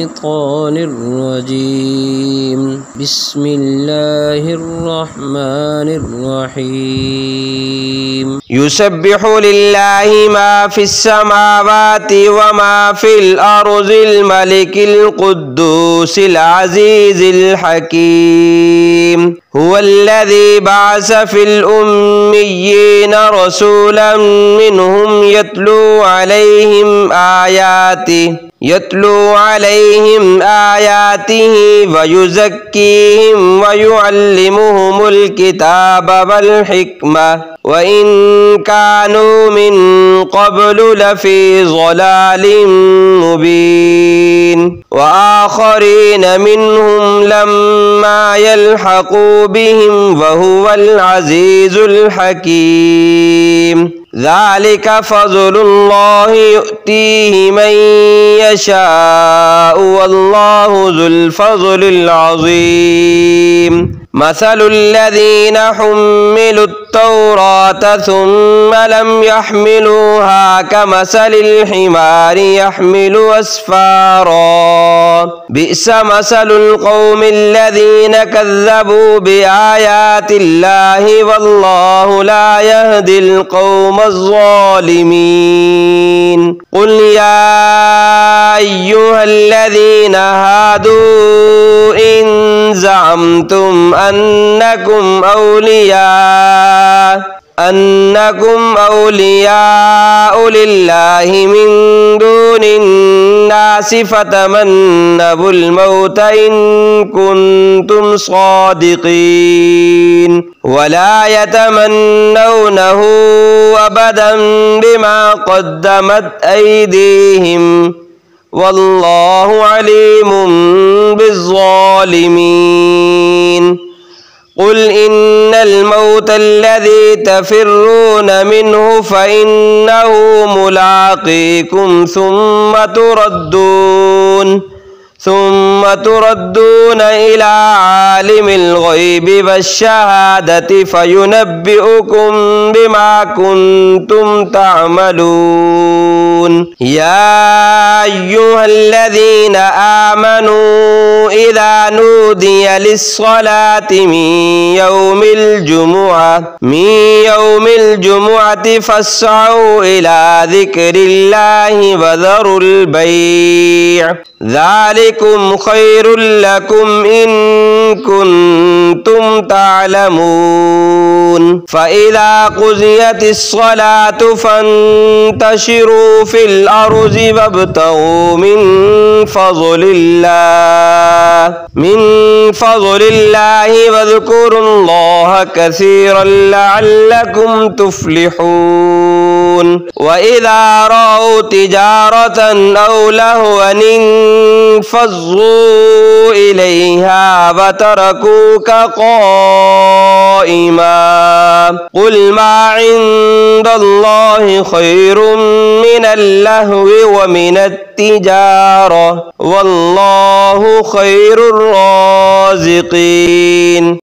الشيطان الرجيم. بسم الله الرحمن الرحيم. يسبح لله ما في السماوات وما في الأرض الملك القدوس العزيز الحكيم. هو الذي بعث في الأميين رسولا منهم يتلو عليهم آياته ويزكيهم ويعلمهم الكتاب والحكمة وإن كانوا من قبل لفي ضلال مبين. وآخرين منهم لما يلحقوا بهم وهو العزيز الحكيم. ذلك فضل الله يؤتيه من يشاء والله ذو الفضل العظيم. مثل الذين حملوا التوراة ثم لم يحملوها كمثل الحمار يحمل أسفارا. بئس مثل القوم الذين كذبوا بآيات الله والله لا يهدي القوم الظالمين. قل يا أيها الذين هادوا إن زعمتم أنكم أولياء لله من دون الناس فتمنوا الموت إن كنتم صادقين ولا يتمنونه أبدا بما قدمت أيديهم والله عليم بالظالمين. قل إن الموت الذي تفرون منه فإنه ملاقيكم ثم تردون إلى عالم الغيب والشهادة فينبئكم بما كنتم تعملون. يا أيها الذين آمنوا إذا نودي للصلاة من يوم الجمعة فاسعوا إلى ذكر الله وذروا البيع ذلكم خير لكم إن كنتم تعلمون. فإذا قضيت الصلاة فانتشروا في الأرض وابتغوا من فضل الله واذكروا الله كثيرا لعلكم تفلحون. وإذا رأوا تجارة أو لهوا انفضوا إليها وتركوك قائما. قل ما عند الله خير من اللهو ومن التجارة والله خير الرازقين.